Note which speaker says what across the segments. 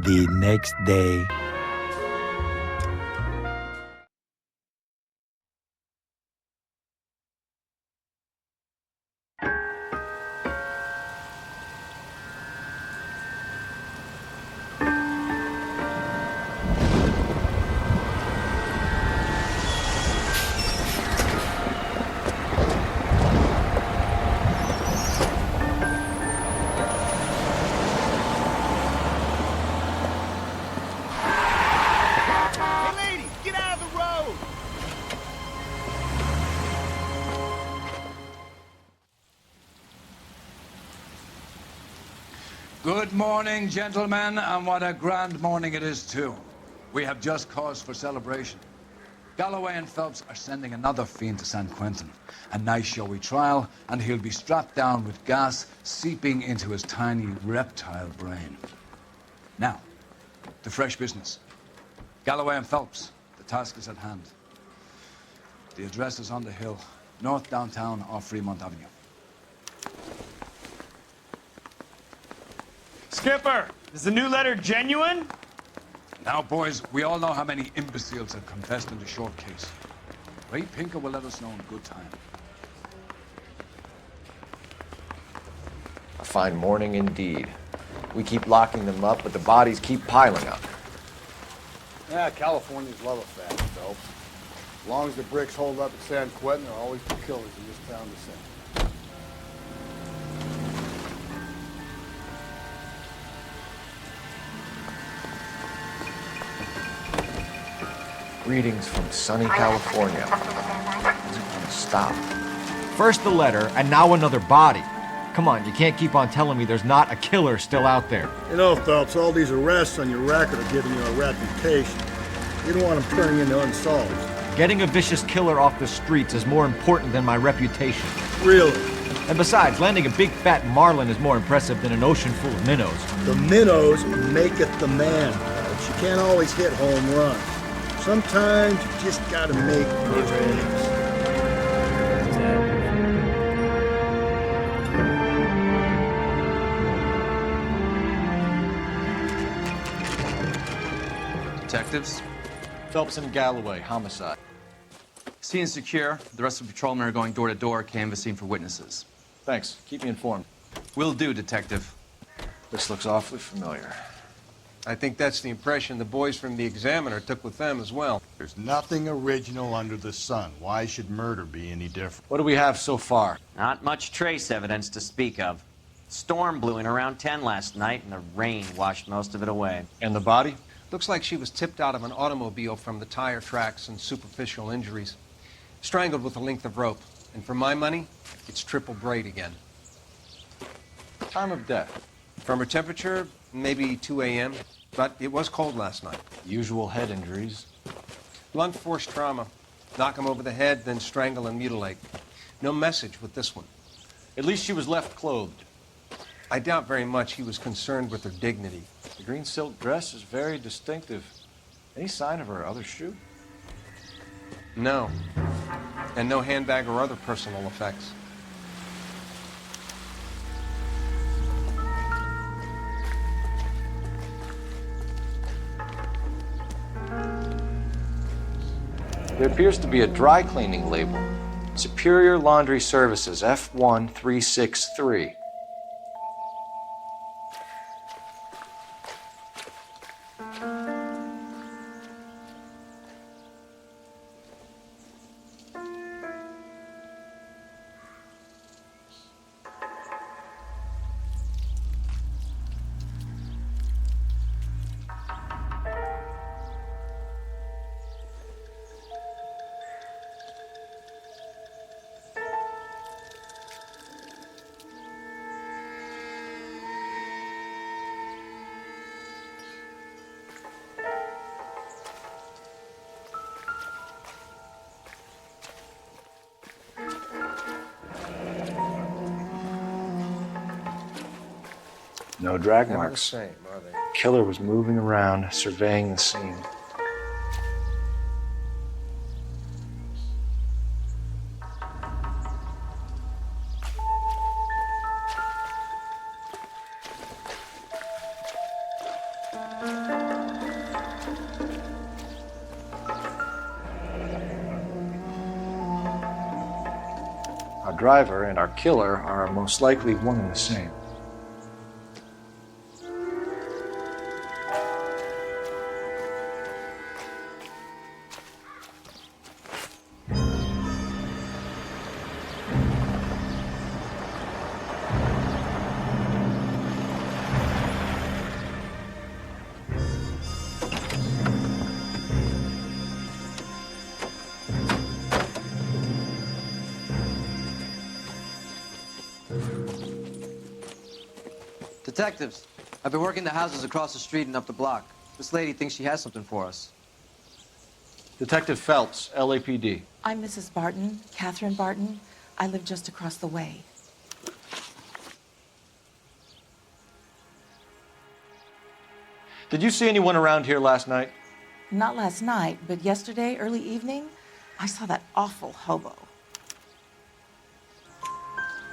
Speaker 1: The next day.
Speaker 2: Good morning, gentlemen, and what a grand morning it is, too. We have just cause for celebration. Galloway and Phelps are sending another fiend to San Quentin. A nice showy trial, and he'll be strapped down with gas seeping into his tiny reptile brain. Now, to fresh business. Galloway and Phelps, the task is at hand. The address is on the hill, north downtown off Fremont Avenue.
Speaker 3: Skipper, is the new letter genuine?
Speaker 2: Now, boys, we all know how many imbeciles have confessed in the short case. Ray Pinker will let us know in good time.
Speaker 4: A fine morning indeed. We keep locking them up, but the bodies keep piling up.
Speaker 5: Yeah, Californians love a fast, Phelps. As long as the bricks hold up at San Quentin, there are always two killers in this town to send.
Speaker 4: Greetings from sunny California. Doesn't want to stop.
Speaker 6: First the letter, and now another body. Come on, you can't keep on telling me there's not a killer still out there.
Speaker 5: You know, Phelps, all these arrests on your record are giving you a reputation. You don't want them turning into unsolved.
Speaker 6: Getting a vicious killer off the streets is more important than my reputation.
Speaker 5: Really?
Speaker 6: And besides, landing a big fat marlin is more impressive than an ocean full of minnows.
Speaker 5: The minnows maketh the man, Phelps. You can't always hit home runs. Sometimes you just gotta make mistakes.
Speaker 7: Detectives?
Speaker 6: Phelps and Galloway, homicide.
Speaker 7: Scene secure. The rest of the patrolmen are going door to door, canvassing for witnesses.
Speaker 6: Thanks. Keep me informed.
Speaker 7: Will do, Detective.
Speaker 4: This looks awfully familiar.
Speaker 8: I think that's the impression the boys from the Examiner took with them as well.
Speaker 5: There's nothing original under the sun. Why should murder be any different?
Speaker 6: What do we have so far?
Speaker 9: Not much trace evidence to speak of. Storm blew in around 10 last night, and the rain washed most of it away.
Speaker 6: And the body?
Speaker 8: Looks like she was tipped out of an automobile from the tire tracks and superficial injuries. Strangled with a length of rope. And for my money, it's triple braid again.
Speaker 6: Time of death.
Speaker 8: From her temperature, maybe 2 a.m., but it was cold last night.
Speaker 6: Usual head injuries.
Speaker 8: Blunt force trauma. Knock him over the head, then strangle and mutilate. No message with this one.
Speaker 6: At least she was left clothed.
Speaker 8: I doubt very much he was concerned with her dignity.
Speaker 6: The green silk dress is very distinctive. Any sign of her other shoe?
Speaker 8: No. And no handbag or other personal effects.
Speaker 4: There appears to be a dry cleaning label. Superior Laundry Services, F1363. No drag
Speaker 8: Not the
Speaker 4: marks.
Speaker 8: same, are they?
Speaker 4: Killer was moving around, surveying the scene. Our driver and our killer are most likely one and the same.
Speaker 1: Detectives, I've been working the houses across the street and up the block. This lady thinks she has something for us.
Speaker 4: Detective Phelps, LAPD.
Speaker 10: I'm Mrs. Barton, Catherine Barton. I live just across the way.
Speaker 4: Did you see anyone around here last night?
Speaker 10: Not last night, but yesterday, early evening, I saw that awful hobo.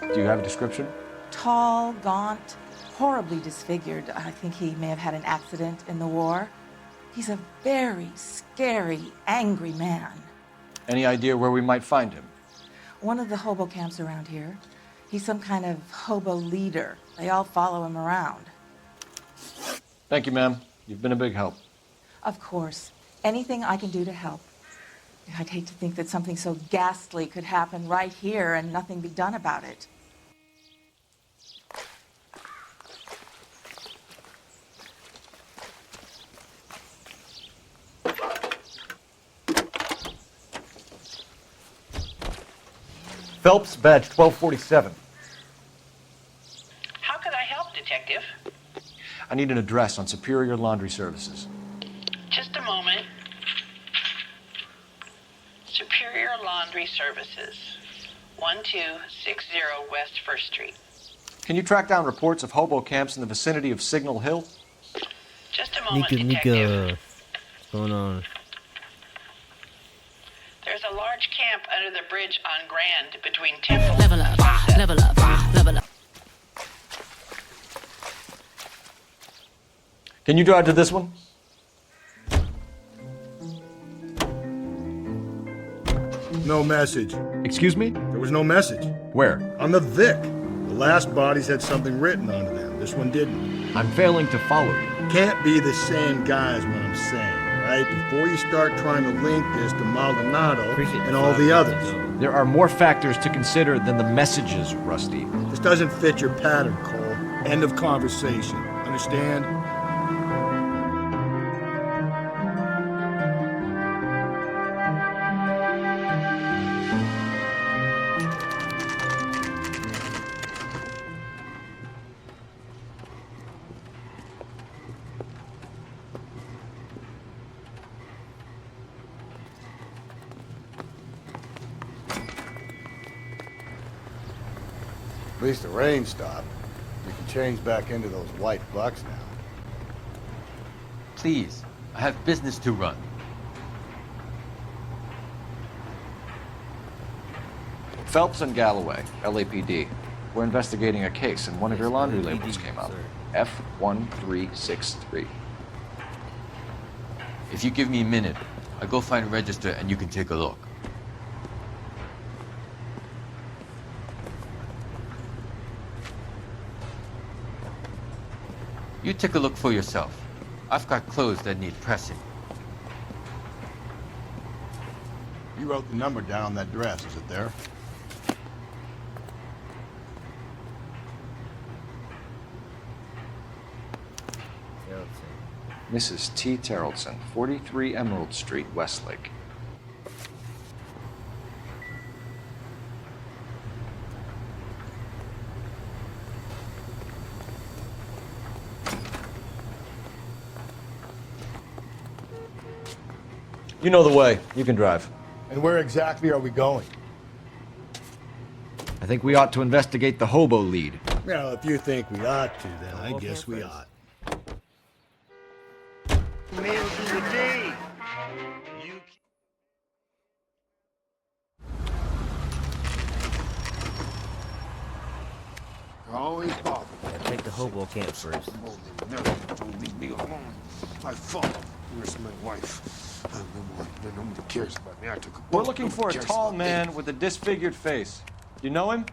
Speaker 4: Do you have a description?
Speaker 10: Tall, gaunt, horribly disfigured. I think he may have had an accident in the war. He's a very scary, angry man.
Speaker 4: Any idea where we might find him?
Speaker 10: One of the hobo camps around here. He's some kind of hobo leader. They all follow him around.
Speaker 4: Thank you, ma'am. You've been a big help.
Speaker 10: Of course. Anything I can do to help. I'd hate to think that something so ghastly could happen right here and nothing be done about it.
Speaker 6: Phelps, badge 1247.
Speaker 11: How can I help, Detective?
Speaker 4: I need an address on Superior Laundry Services.
Speaker 11: Just a moment. Superior Laundry Services, 1260 West 1st Street.
Speaker 4: Can you track down reports of hobo camps in the vicinity of Signal Hill?
Speaker 11: Just a moment, Detective.
Speaker 12: What's going on?
Speaker 11: There's a large camp under the bridge on Grand between Temple
Speaker 12: Level up, level up, level up.
Speaker 4: Can you drive to this one?
Speaker 5: No message.
Speaker 6: Excuse me?
Speaker 5: There was no message.
Speaker 6: Where?
Speaker 5: On the Vic. The last bodies had something written onto them. This one didn't.
Speaker 6: I'm failing to follow you.
Speaker 5: Can't be the same guy is what I'm saying, right? Before you start trying to link this to Maldonado and all the others.
Speaker 6: There are more factors to consider than the messages, Rusty.
Speaker 5: This doesn't fit your pattern, Cole. End of conversation. Understand? At least the rain stopped. You can change back into those white bucks now.
Speaker 7: Please, I have business to run.
Speaker 4: Phelps and Galloway, LAPD. We're investigating a case, and one of your laundry labels came up. F1363.
Speaker 7: If you give me a minute, I'll go find a register and you can take a look. You take a look for yourself. I've got clothes that need pressing.
Speaker 5: You wrote the number down on that dress. Is it there?
Speaker 4: Mrs. T. Terrellson, 43 Emerald Street, Westlake. You know the way. You can drive.
Speaker 5: And where exactly are we going?
Speaker 6: I think we ought to investigate the hobo lead.
Speaker 5: Well, if you think we ought to, then I guess we ought. Always bother.
Speaker 12: Take the hobo camp first.
Speaker 13: Never told leave me alone. My fault. Where's my wife? No one cares about me. I took a
Speaker 4: We're
Speaker 13: bullet.
Speaker 4: looking
Speaker 13: Nobody
Speaker 4: for a
Speaker 13: cares
Speaker 4: tall
Speaker 13: about
Speaker 4: man
Speaker 13: me.
Speaker 4: with a disfigured face. You know him?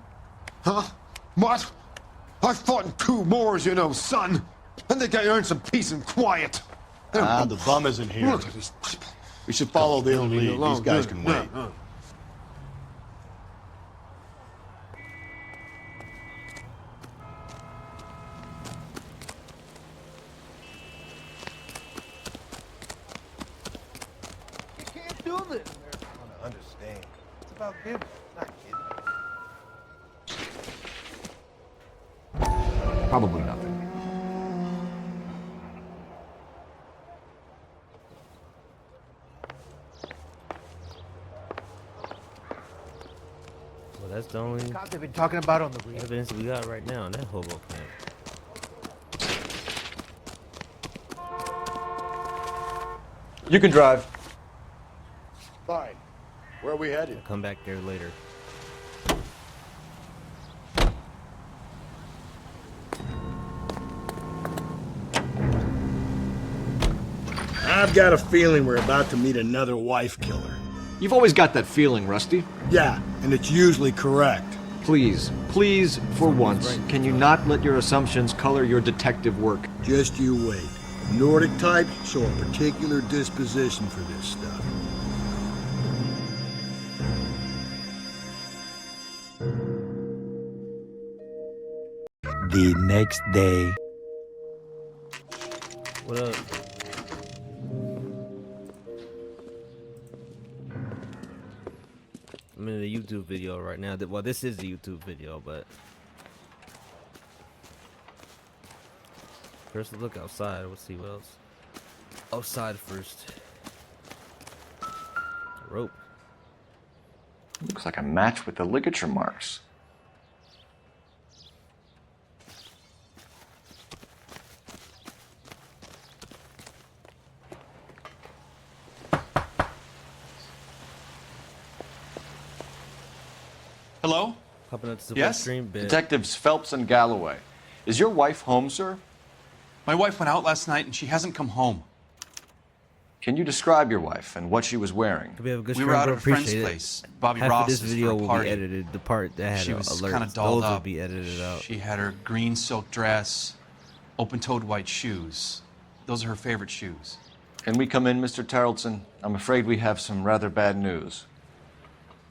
Speaker 13: Huh? What? I fought in 2 wars, you know, son. I think I earned some peace and quiet.
Speaker 5: The bum isn't here.
Speaker 13: Look at these people.
Speaker 5: We should follow the lead.
Speaker 13: alone.
Speaker 5: These guys
Speaker 13: Yeah,
Speaker 5: can
Speaker 13: yeah,
Speaker 5: wait.
Speaker 8: You can't do this. I want to understand. It's about giving, not kidding.
Speaker 6: Probably nothing.
Speaker 12: Well, that's the only
Speaker 8: God, they've been talking about on the radio.
Speaker 12: evidence we got right now in that hobo camp.
Speaker 4: You can drive.
Speaker 5: Fine. Where are we headed?
Speaker 12: Come back there later.
Speaker 13: I've got a feeling we're about to meet another wife killer.
Speaker 6: You've always got that feeling, Rusty.
Speaker 13: Yeah, and it's usually correct.
Speaker 6: Please, please, for once, can you not let your assumptions color your detective work?
Speaker 13: Just you wait. Nordic types show a particular disposition for this stuff. The next day.
Speaker 12: What up? I'm in a YouTube video right now. Well, this is the YouTube video, but first look outside. Let's see what else. Outside first. Rope.
Speaker 4: Looks like a match with the ligature marks.
Speaker 7: Hello?
Speaker 12: Popping up to the
Speaker 7: Yes?
Speaker 12: stream bit.
Speaker 4: Detectives Phelps and Galloway. Is your wife home, sir?
Speaker 7: My wife went out last night and she hasn't come home.
Speaker 4: Can you describe your wife and what she was wearing?
Speaker 12: We have a good
Speaker 7: We were
Speaker 12: stream,
Speaker 7: out
Speaker 12: bro.
Speaker 7: at a friend's
Speaker 12: Appreciate it.
Speaker 7: place. Bobby
Speaker 12: Half
Speaker 7: Ross
Speaker 12: of this
Speaker 7: was
Speaker 12: video
Speaker 7: for a
Speaker 12: will
Speaker 7: party.
Speaker 12: be edited. The part that had
Speaker 7: She was
Speaker 12: alerts,
Speaker 7: kind of dolled
Speaker 12: those will
Speaker 7: up.
Speaker 12: be edited out.
Speaker 7: She had her green silk dress, open-toed white shoes. Those are her favorite shoes.
Speaker 4: Can we come in, Mr. Tarleton? I'm afraid we have some rather bad news.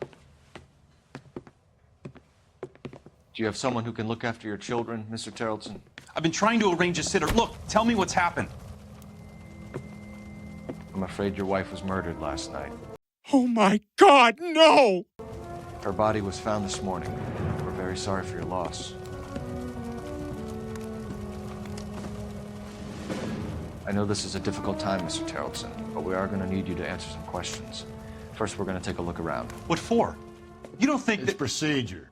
Speaker 4: Do you have someone who can look after your children, Mr. Tarleton?
Speaker 7: I've been trying to arrange a sitter. Look, tell me what's happened.
Speaker 4: I'm afraid your wife was murdered last night.
Speaker 13: Oh my God, no!
Speaker 4: Her body was found this morning. We're very sorry for your loss. I know this is a difficult time, Mr. Tarleton, but we are going to need you to answer some questions. First, we're going to take a look around.
Speaker 7: What for? You don't think
Speaker 13: It's
Speaker 7: that...
Speaker 13: procedure.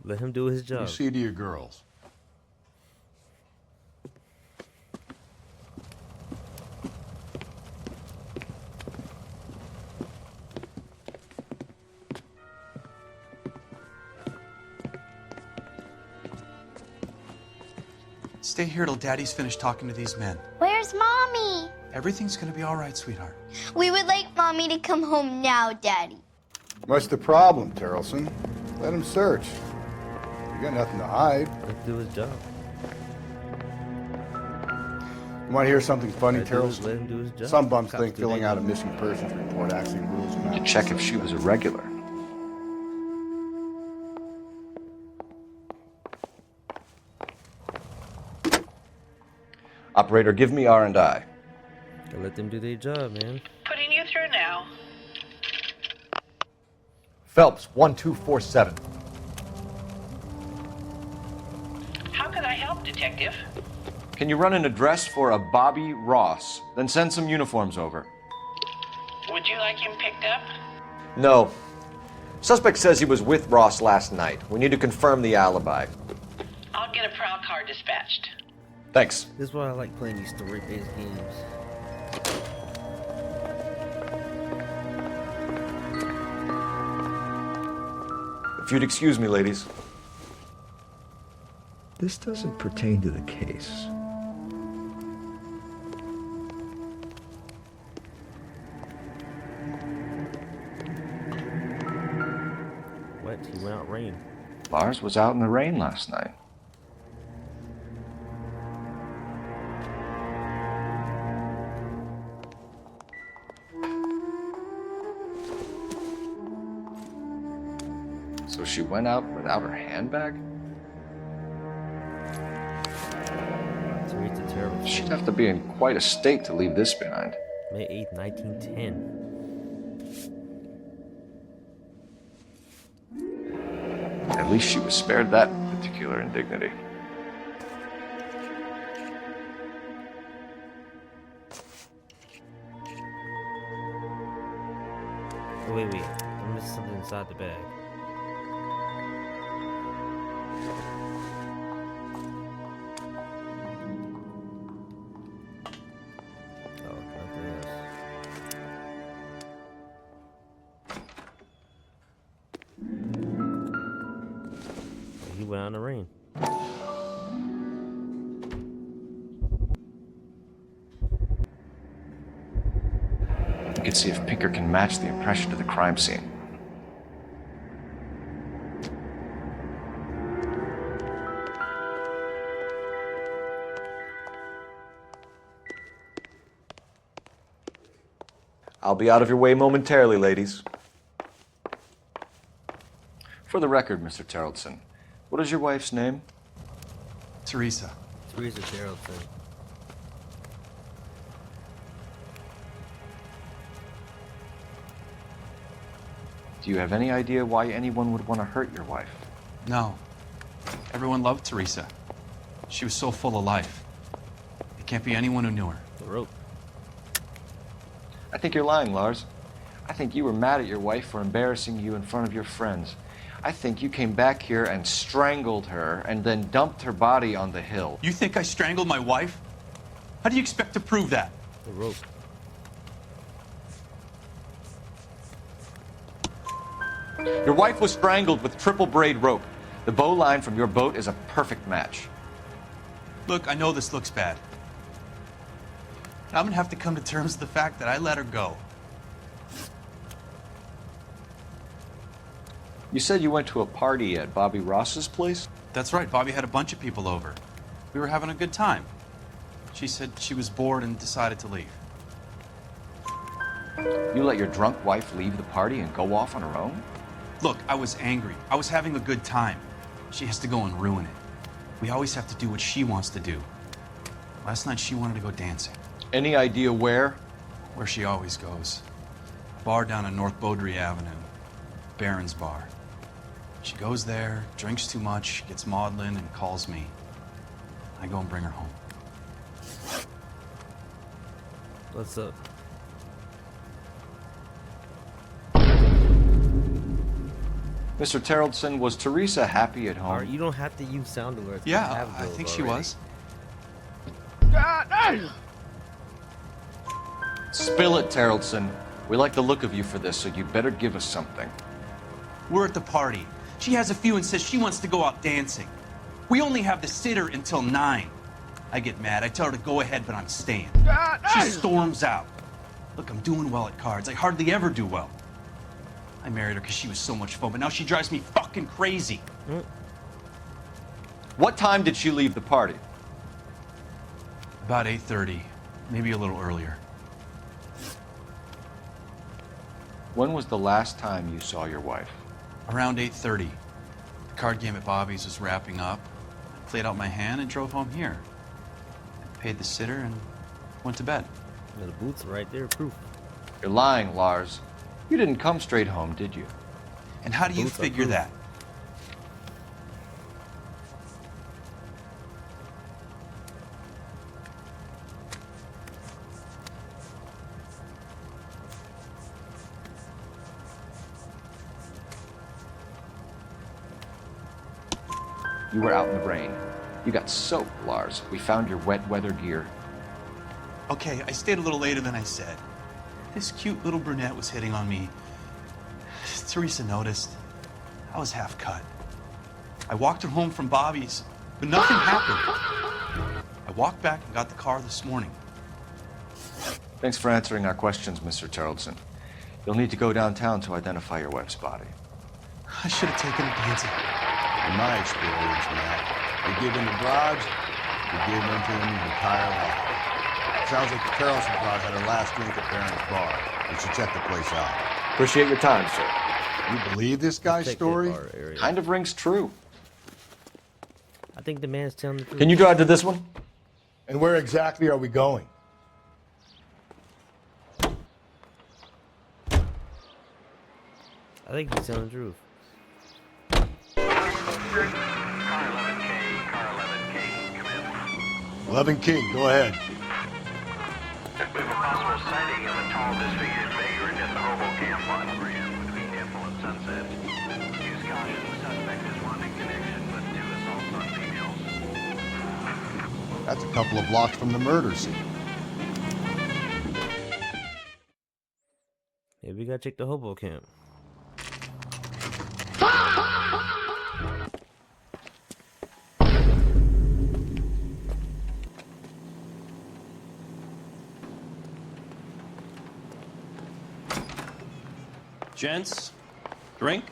Speaker 12: Let him do his
Speaker 13: You
Speaker 12: job.
Speaker 13: see to your girls.
Speaker 7: Stay here till Daddy's finished talking to these men.
Speaker 14: Where's Mommy?
Speaker 7: Everything's gonna be all right, sweetheart.
Speaker 14: We would like Mommy to come home now, Daddy.
Speaker 5: What's the problem, Tarleton? Let him search. You got nothing to hide.
Speaker 12: Let him do his job.
Speaker 5: You want to hear something funny,
Speaker 12: Let him do
Speaker 5: Tarleton?
Speaker 12: his job.
Speaker 5: Some bums
Speaker 12: Cops
Speaker 5: think
Speaker 12: do
Speaker 5: filling
Speaker 12: their
Speaker 5: out a
Speaker 12: job.
Speaker 5: missing persons report actually rules them out.
Speaker 4: To check if she was a regular. Operator, give me R&I.
Speaker 12: Gotta let them do their job, man.
Speaker 11: Putting you through now.
Speaker 6: Phelps, 1247.
Speaker 11: How could I help, Detective?
Speaker 4: Can you run an address for a Bobby Ross? Then send some uniforms over.
Speaker 11: Would you like him picked up?
Speaker 4: No. Suspect says he was with Ross last night. We need to confirm the alibi.
Speaker 11: I'll get a prowl car dispatched.
Speaker 4: Thanks.
Speaker 12: This is why I like playing these story-based games.
Speaker 4: If you'd excuse me, ladies.
Speaker 15: This doesn't pertain to the case.
Speaker 12: What? outside. He went out rain.
Speaker 4: Lars was out in the rain last night. So she went out without her handbag?
Speaker 12: Teresa terrible.
Speaker 4: She'd have to be in quite a state to leave this behind.
Speaker 12: May 8th, 1910.
Speaker 4: At least she was spared that particular indignity.
Speaker 12: Oh, wait. I missed something inside the bag. Oh, not this. He went out in the rain.
Speaker 4: You can see if Pinker can match the impression to the crime scene. I'll be out of your way momentarily, ladies. For the record, Mr. Terrellson, what is your wife's name?
Speaker 7: Teresa.
Speaker 12: Teresa Geraldton.
Speaker 4: Do you have any idea why anyone would want to hurt your wife?
Speaker 7: No. Everyone loved Teresa. She was so full of life. It can't be anyone who knew her.
Speaker 12: The rope.
Speaker 4: I think you're lying, Lars. I think you were mad at your wife for embarrassing you in front of your friends. I think you came back here and strangled her and then dumped her body on the hill.
Speaker 7: You think I strangled my wife? How do you expect to prove that?
Speaker 12: The rope.
Speaker 4: Your wife was strangled with triple braid rope. The bow line from your boat is a perfect match.
Speaker 7: Look, I know this looks bad. I'm gonna have to come to terms with the fact that I let her go.
Speaker 4: You said you went to a party at Bobby Ross's place?
Speaker 7: That's right, Bobby had a bunch of people over. We were having a good time. She said she was bored and decided to leave.
Speaker 4: You let your drunk wife leave the party and go off on her own?
Speaker 7: Look, I was angry. I was having a good time. She has to go and ruin it. We always have to do what she wants to do. Last night she wanted to go dancing.
Speaker 4: Any idea where?
Speaker 7: Where she always goes. A bar down on North Beaudry Avenue. Barron's Bar. She goes there, drinks too much, gets maudlin, and calls me. I go and bring her home.
Speaker 12: What's up?
Speaker 4: Mr. Terrellson, was Teresa happy at home?
Speaker 12: Alright, you don't have to use sound alerts. We
Speaker 7: Yeah,
Speaker 12: have
Speaker 7: I
Speaker 12: those
Speaker 7: think she
Speaker 12: already.
Speaker 7: was.
Speaker 4: Spill it, Terrellson. We like the look of you for this, so you'd better give us something.
Speaker 7: We're at the party. She has a few and says she wants to go out dancing. We only have the sitter until 9. I get mad. I tell her to go ahead, but I'm staying. She storms out. Look, I'm doing well at cards. I hardly ever do well. I married her because she was so much fun, but now she drives me fucking crazy.
Speaker 4: What time did she leave the party?
Speaker 7: About 8:30, maybe a little earlier.
Speaker 4: When was the last time you saw your wife?
Speaker 7: Around 8:30. The card game at Bobby's was wrapping up. I played out my hand and drove home here. I paid the sitter and went to bed.
Speaker 12: Yeah, the boots are right there, proof.
Speaker 4: You're lying, Lars. You didn't come straight home, did you?
Speaker 7: And how do you
Speaker 12: Boots are
Speaker 7: figure
Speaker 12: proof.
Speaker 7: that?
Speaker 4: You were out in the rain. You got soaked, Lars. We found your wet weather gear.
Speaker 7: Okay, I stayed a little later than I said. This cute little brunette was hitting on me. Teresa noticed. I was half cut. I walked her home from Bobby's, but nothing happened. I walked back and got the car this morning.
Speaker 4: Thanks for answering our questions, Mr. Terrellson. You'll need to go downtown to identify your wife's body.
Speaker 7: I should have taken him dancing.
Speaker 5: In my experience, Matt, you give in to Broads, you give in to him your entire life. Sounds like the Carlson Broad had her last drink at Barron's Bar. You should check the place out.
Speaker 4: Appreciate your time, sir.
Speaker 5: You believe this guy's story?
Speaker 4: Kind of rings true.
Speaker 12: I think the man's telling the truth.
Speaker 4: Can you drive to this one?
Speaker 5: And where exactly are we going?
Speaker 12: I think he's telling the truth.
Speaker 5: 11 King, go ahead.
Speaker 16: We have a possible sighting of a tall, disfigured vagrant at the hobo camp on Grand between Temple and Sunset. Use caution. The suspect is wanting connection with 2 assaults on females.
Speaker 5: That's a couple of blocks from the murder scene.
Speaker 12: Yeah, we gotta check the hobo camp.
Speaker 7: Gents, drink?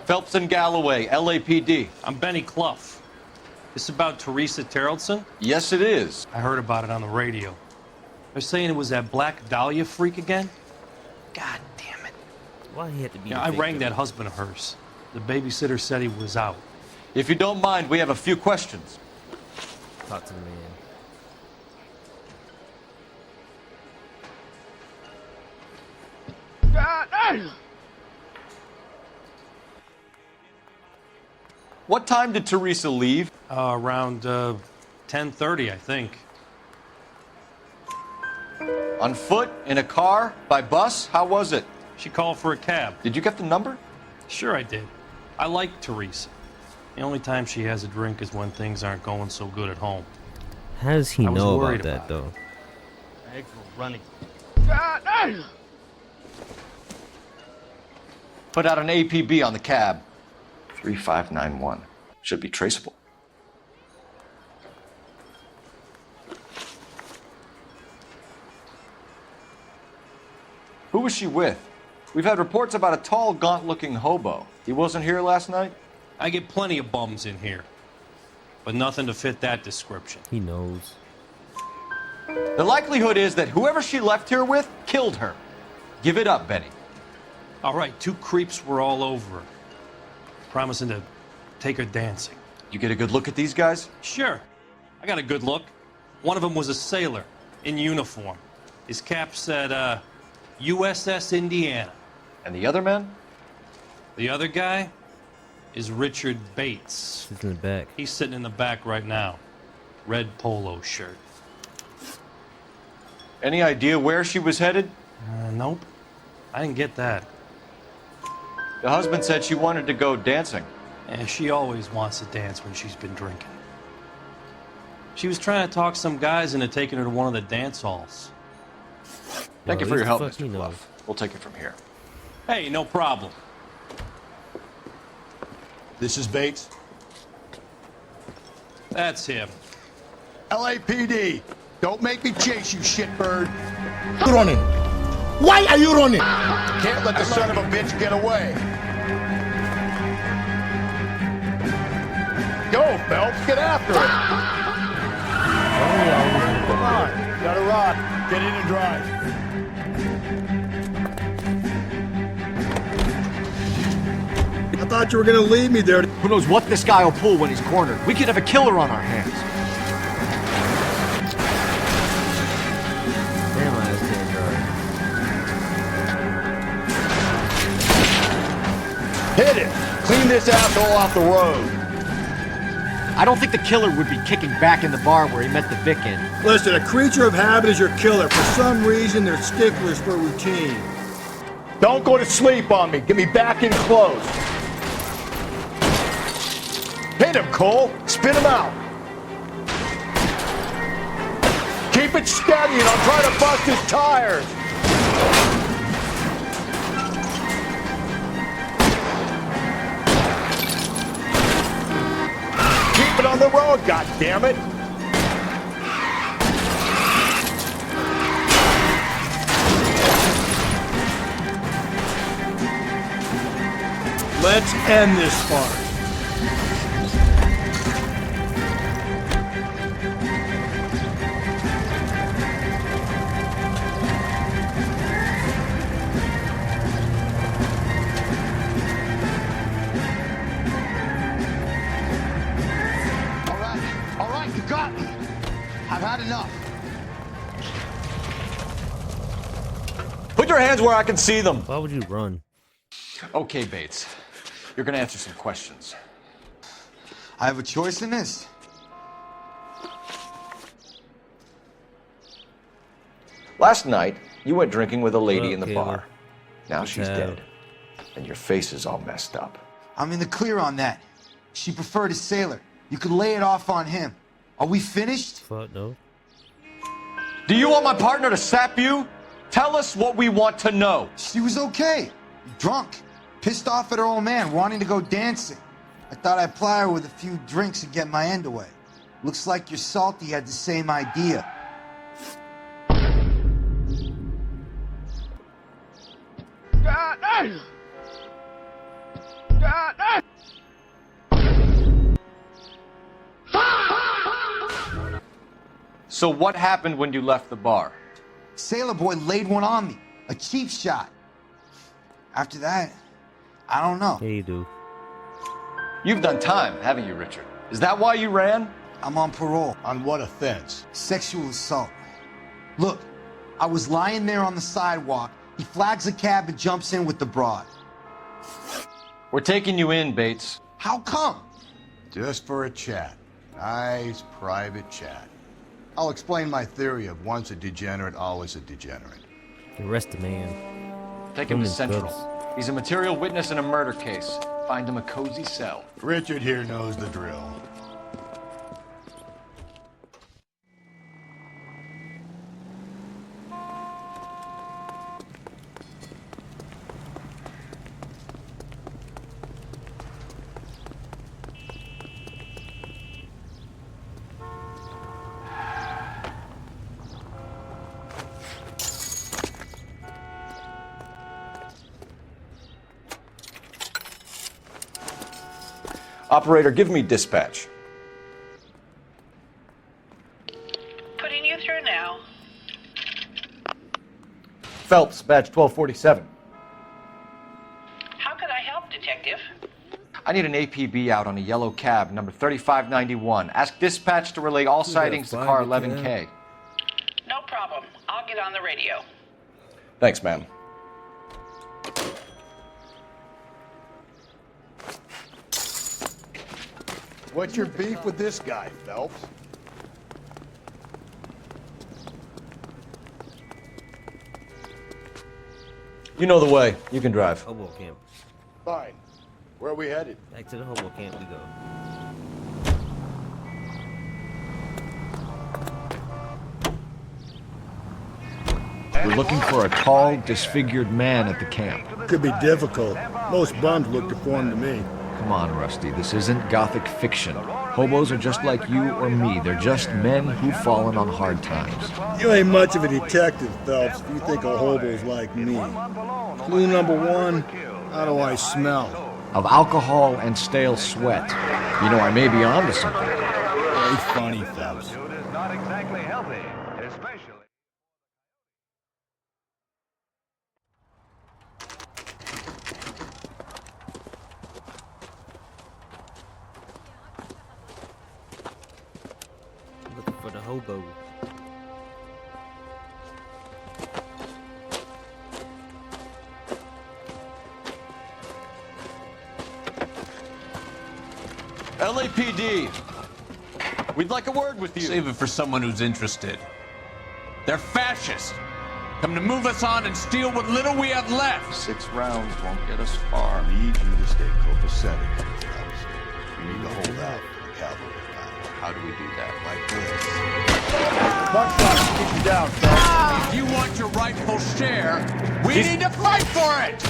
Speaker 4: Phelps and Galloway, LAPD.
Speaker 7: I'm Benny Clough. This about Teresa Terrellson?
Speaker 4: Yes, it is.
Speaker 7: I heard about it on the radio. They're saying it was that Black Dahlia freak again? God damn it.
Speaker 12: Why he had to be
Speaker 7: I rang that husband of hers. The babysitter said he was out.
Speaker 4: If you don't mind, we have a few questions.
Speaker 12: Talk to the man.
Speaker 4: What time did Teresa leave?
Speaker 7: Around 10:30, I think.
Speaker 4: On foot? In a car? By bus? How was it?
Speaker 7: She called for a cab.
Speaker 4: Did you get the number?
Speaker 7: Sure I did. I like Teresa. The only time she has a drink is when things aren't going so good at home.
Speaker 12: How does he
Speaker 7: I was
Speaker 12: know
Speaker 7: worried
Speaker 12: about that,
Speaker 7: about
Speaker 12: though?
Speaker 7: Eggs were running.
Speaker 4: Put out an APB on the cab. 3591. Should be traceable. Who was she with? We've had reports about a tall, gaunt-looking hobo. He wasn't here last night?
Speaker 7: I get plenty of bums in here, but nothing to fit that description.
Speaker 12: He knows.
Speaker 4: The likelihood is that whoever she left here with killed her. Give it up, Benny.
Speaker 7: All right, 2 creeps were all over her, promising to take her dancing.
Speaker 4: You get a good look at these guys?
Speaker 7: Sure. I got a good look. One of them was a sailor in uniform. His cap said, USS Indiana.
Speaker 4: And the other man?
Speaker 7: The other guy is Richard Bates.
Speaker 12: He's in the back.
Speaker 7: He's sitting in the back right now. Red polo shirt.
Speaker 4: Any idea where she was headed?
Speaker 7: Nope. I didn't get that.
Speaker 4: The husband said she wanted to go dancing.
Speaker 7: And she always wants to dance when she's been drinking. She was trying to talk some guys into taking her to one of the dance halls.
Speaker 4: Thank you for your help, Mr. Clough. We'll take it from here.
Speaker 7: Hey, no problem.
Speaker 5: This is Bates.
Speaker 7: That's him.
Speaker 5: LAPD, don't make me chase you, shitbird.
Speaker 13: Running. Why are you running?
Speaker 5: Can't let the son of a bitch get away. Go, Phelps, get after it. Come on, got a rod. Get in and drive.
Speaker 13: I thought you were gonna leave me there.
Speaker 6: Who knows what this guy will pull when he's cornered? We could have a killer on our hands.
Speaker 12: Damn, I can't drive.
Speaker 5: Hit it. Clean this asshole off the road.
Speaker 6: I don't think the killer would be kicking back in the bar where he met the Vic in.
Speaker 13: Listen, a creature of habit is your killer. For some reason, they're sticklers for routine.
Speaker 5: Don't go to sleep on me. Get me back in close. Hit him, Cole. Spin him out. Keep it steady and I'll try to bust his tires. Keep it on the road, goddammit.
Speaker 17: Let's end this farce.
Speaker 13: All right, you got me. I've had enough.
Speaker 6: Put your hands where I can see them.
Speaker 12: Why would you run?
Speaker 4: Okay, Bates. You're gonna answer some questions.
Speaker 13: I have a choice in this.
Speaker 4: Last night, you went drinking with a lady in the
Speaker 12: Kayla.
Speaker 4: bar. Now she's
Speaker 12: Yeah.
Speaker 4: dead. And your face is all messed up.
Speaker 13: I'm in the clear on that. She preferred a sailor. You could lay it off on him. Are we finished?
Speaker 12: Fuck no.
Speaker 4: Do you want my partner to sap you? Tell us what we want to know.
Speaker 13: She was okay. Drunk. Pissed off at her old man, wanting to go dancing. I thought I'd ply her with a few drinks and get my end away. Looks like your Salty had the same idea.
Speaker 4: So what happened when you left the bar?
Speaker 13: Sailor boy laid one on me. A cheap shot. After that, I don't know.
Speaker 12: Yeah, you do.
Speaker 4: You've done time, haven't you, Richard? Is that why you ran?
Speaker 13: I'm on parole.
Speaker 5: On what offense?
Speaker 13: Sexual assault. Look, I was lying there on the sidewalk. He flags a cab and jumps in with the broad.
Speaker 4: We're taking you in, Bates.
Speaker 13: How come?
Speaker 5: Just for a chat. Nice private chat. I'll explain my theory of once a degenerate, always a degenerate.
Speaker 12: Arrest the man.
Speaker 4: Take him to
Speaker 12: Women's
Speaker 4: Central.
Speaker 12: clubs.
Speaker 4: He's a material witness in a murder case. Find him a cozy cell.
Speaker 5: Richard here knows the drill.
Speaker 4: Operator, give me dispatch.
Speaker 11: Putting you through now.
Speaker 6: Phelps, badge 1247.
Speaker 11: How could I help, Detective?
Speaker 4: I need an APB out on a yellow cab, number 3591. Ask dispatch to relay all sightings to car 11K.
Speaker 11: No problem. I'll get on the radio.
Speaker 4: Thanks, ma'am.
Speaker 5: What's your beef with this guy, Phelps?
Speaker 6: You know the way. You can drive.
Speaker 12: Hobo camp.
Speaker 5: Fine. Where are we headed?
Speaker 12: Back to the hobo camp we go.
Speaker 6: We're looking for a tall, disfigured man at the camp.
Speaker 17: Could be difficult. Most bums look deformed to me.
Speaker 6: Come on, Rusty. This isn't gothic fiction. Hobos are just like you or me. They're just men who've fallen on hard times.
Speaker 17: You ain't much of a detective, Phelps, if you think a hobo's like me. Clue number one, how do I smell?
Speaker 6: Of alcohol and stale sweat. You know, I may be onto something.
Speaker 17: Very funny, Phelps.
Speaker 16: Not exactly healthy, especially.
Speaker 12: Looking for the hobo.
Speaker 4: LAPD. We'd like a word with you.
Speaker 7: Save it for someone who's interested. They're fascists. Come to move us on and steal what little we have left.
Speaker 4: 6 rounds won't get us far.
Speaker 5: I need you to stay copacetic, Phelps. You need to hold out for the cavalry battle.
Speaker 4: How do we do that?
Speaker 5: Like this.
Speaker 17: Buckshot, keep you down, Phelps.
Speaker 7: If you want your rightful share, we need to fight for it!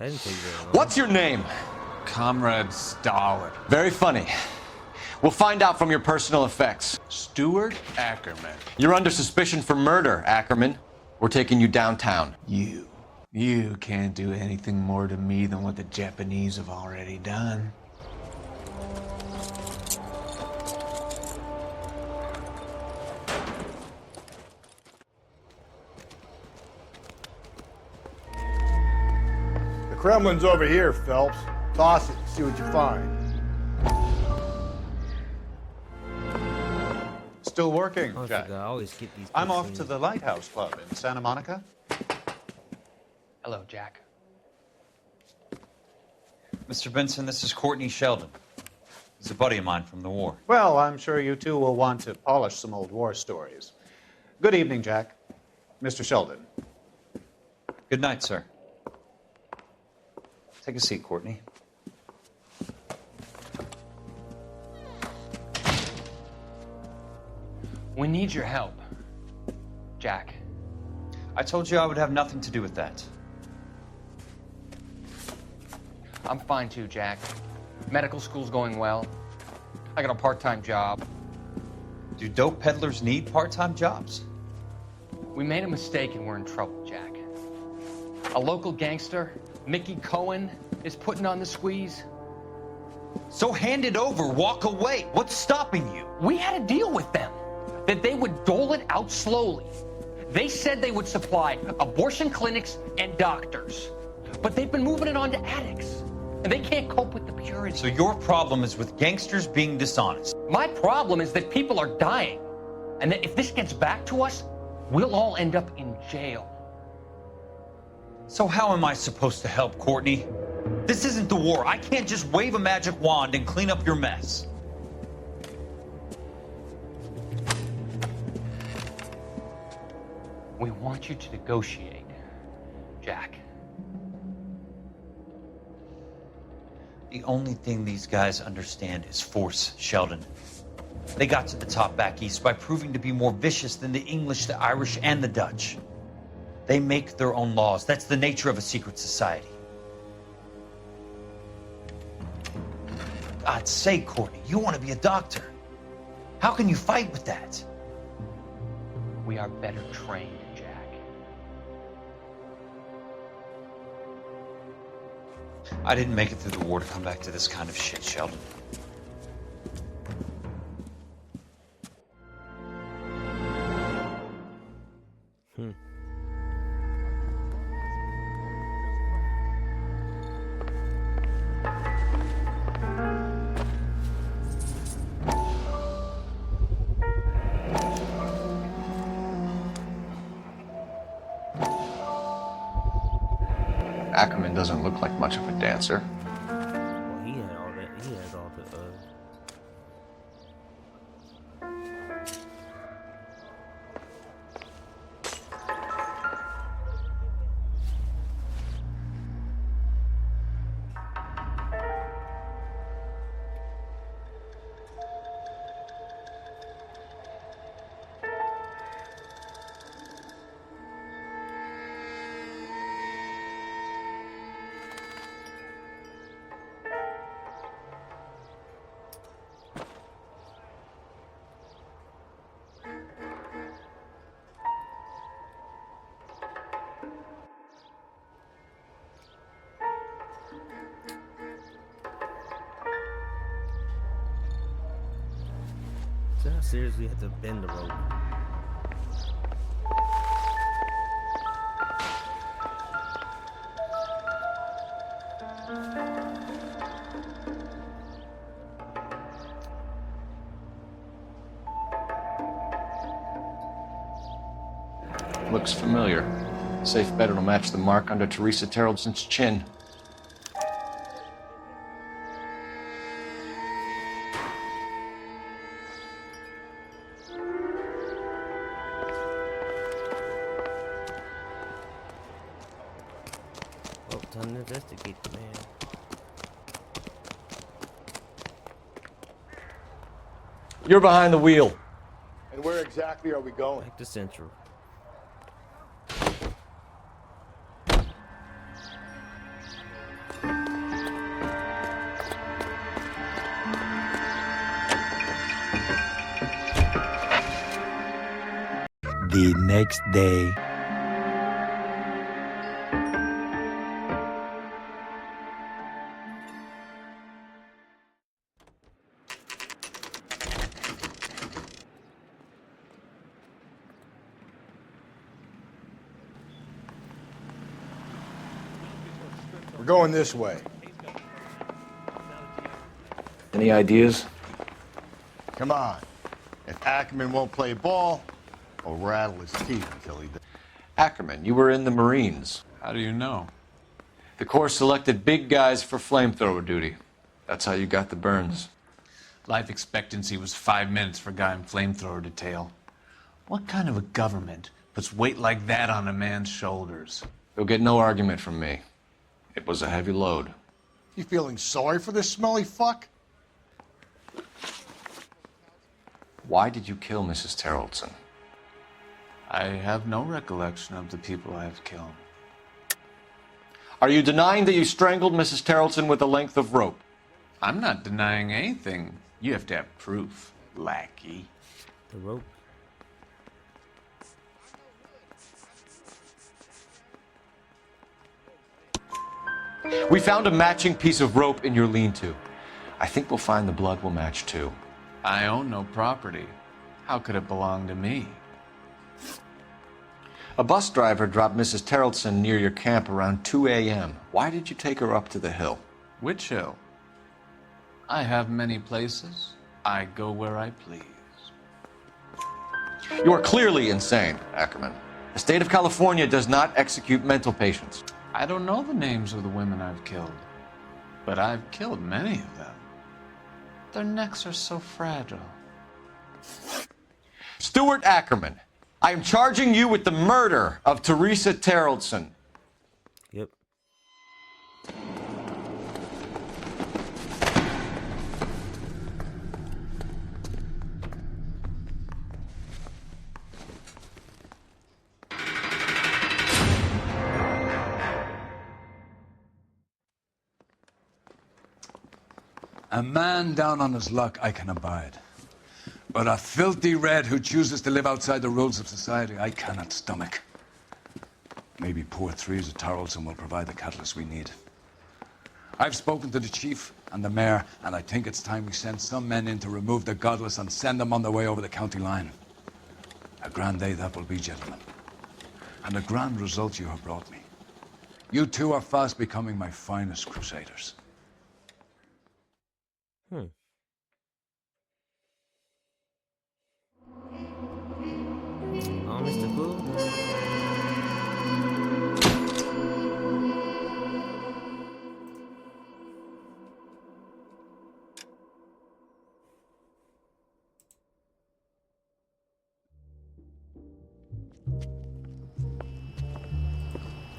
Speaker 12: I didn't take very long.
Speaker 4: What's your name?
Speaker 7: Comrade Stalin.
Speaker 4: Very funny. We'll find out from your personal effects.
Speaker 5: Stuart Ackerman.
Speaker 4: You're under suspicion for murder, Ackerman. We're taking you downtown.
Speaker 5: You can't do anything more to me than what the Japanese have already done.
Speaker 17: The Kremlin's over here, Phelps. Toss it, see what you find.
Speaker 18: Still working,
Speaker 12: Oh, I
Speaker 18: Jack.
Speaker 12: forgot, I always get these.
Speaker 18: I'm off
Speaker 12: cutscenes.
Speaker 18: to the Lighthouse Club in Santa Monica.
Speaker 19: Hello, Jack. Mr. Benson, this is Courtney Sheldon. He's a buddy of mine from the war.
Speaker 18: Well, I'm sure you two will want to polish some old war stories. Good evening, Jack. Mr. Sheldon.
Speaker 19: Good night, sir. Take a seat, Courtney.
Speaker 20: We need your help, Jack.
Speaker 19: I told you I would have nothing to do with that.
Speaker 20: I'm fine too, Jack. Medical school's going well. I got a part-time job.
Speaker 19: Do dope peddlers need part-time jobs?
Speaker 20: We made a mistake and we're in trouble, Jack. A local gangster, Mickey Cohen, is putting on the squeeze.
Speaker 19: So hand it over, walk away. What's stopping you?
Speaker 20: We had a deal with them that they would dole it out slowly. They said they would supply abortion clinics and doctors, but they've been moving it on to addicts, and they can't cope with the purity.
Speaker 19: So your problem is with gangsters being dishonest.
Speaker 20: My problem is that people are dying, and that if this gets back to us, we'll all end up in jail.
Speaker 19: So how am I supposed to help, Courtney? This isn't the war. I can't just wave a magic wand and clean up your mess.
Speaker 20: We want you to negotiate, Jack.
Speaker 19: The only thing these guys understand is force, Sheldon. They got to the top back east by proving to be more vicious than the English, the Irish, and the Dutch. They make their own laws. That's the nature of a secret society. For God's sake, Courtney, you want to be a doctor. How can you fight with that?
Speaker 20: We are better trained, Jack.
Speaker 19: I didn't make it through the war to come back to this kind of shit, Sheldon.
Speaker 4: Ackerman doesn't look like much of a dancer.
Speaker 12: Well, he had all that. He had all the. So I seriously had to bend the rope.
Speaker 4: Looks familiar. Safe bet it'll match the mark under Teresa Terrelson's chin.
Speaker 12: Oh, time to investigate the man.
Speaker 4: You're behind the wheel.
Speaker 17: And where exactly are we going?
Speaker 12: Back to Central.
Speaker 21: The next day.
Speaker 17: We're going this way.
Speaker 6: Any ideas?
Speaker 5: Come on. If Ackerman won't play ball, I'll rattle his teeth until he does.
Speaker 4: Ackerman, you were in the Marines.
Speaker 2: How do you know?
Speaker 4: The Corps selected big guys for flamethrower duty. That's how you got the burns.
Speaker 7: Life expectancy was 5 minutes for a guy in flamethrower detail. What kind of a government puts weight like that on a man's shoulders?
Speaker 4: You'll get no argument from me. It was a heavy load.
Speaker 17: You feeling sorry for this smelly fuck?
Speaker 4: Why did you kill Mrs. Terrelson?
Speaker 7: I have no recollection of the people I have killed.
Speaker 4: Are you denying that you strangled Mrs. Terrelson with a length of rope?
Speaker 7: I'm not denying anything. You have to have proof, lackey.
Speaker 12: The rope.
Speaker 4: We found a matching piece of rope in your lean-to. I think we'll find the blood will match too.
Speaker 7: I own no property. How could it belong to me?
Speaker 4: A bus driver dropped Mrs. Terrelson near your camp around 2 a.m. Why did you take her up to the hill?
Speaker 7: Which hill? I have many places. I go where I please.
Speaker 4: You are clearly insane, Ackerman. The state of California does not execute mental patients.
Speaker 7: I don't know the names of the women I've killed, but I've killed many of them. Their necks are so fragile.
Speaker 4: Stuart Ackerman, I am charging you with the murder of Teresa Terrelson.
Speaker 12: Yep.
Speaker 2: A man down on his luck I can abide. But a filthy red who chooses to live outside the rules of society, I cannot stomach. Maybe poor Teresa Terrelson will provide the catalyst we need. I've spoken to the chief and the mayor, and I think it's time we send some men in to remove the godless and send them on their way over the county line. A grand day that will be, gentlemen. And a grand result you have brought me. You two are fast becoming my finest crusaders.
Speaker 12: Oh, Mr. Cool.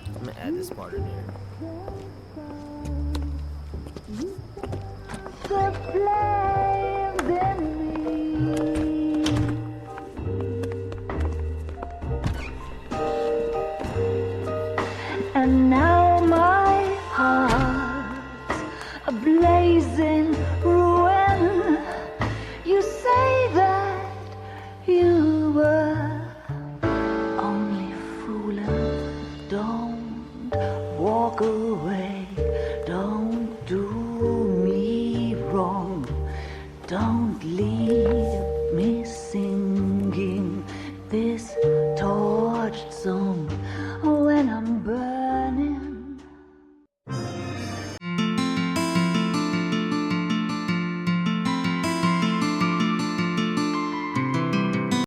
Speaker 12: I'm gonna add this part in here.